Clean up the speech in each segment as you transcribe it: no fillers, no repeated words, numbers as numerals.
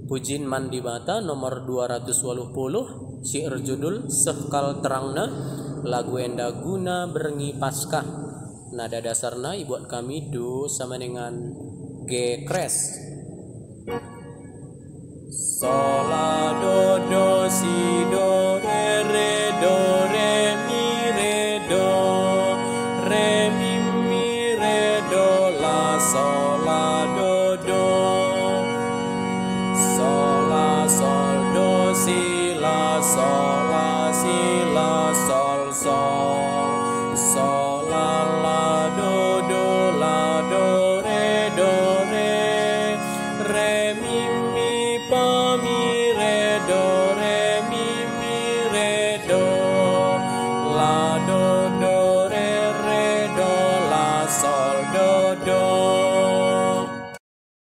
Pujin Mandibata nomor 280, syair judul Sekal Terangna, lagu enda guna berengi Paskah. Nada dasarna ibuat kami do sama dengan G kres. Sol la do do si do re mi re do la sol la do do. Sol la sol do si la sol la si la sol sol. Sol la do re mi pa mi re do la do re do la sol do.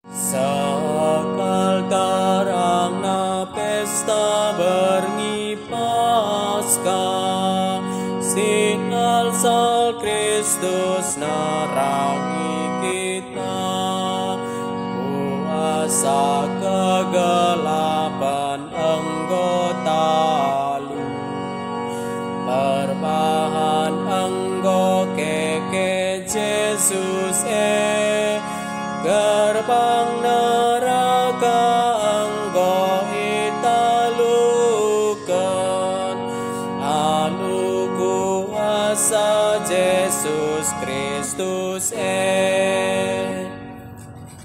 Sekal terangna pesta berengi Paskah, sinar sal Kristus nerangi kita. Kuasa kegelapan anggota lu, perbahan anggo keke Yesus gerbang neraka anggo italukan. Alu kuasa Yesus Kristus.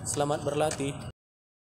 Selamat berlatih.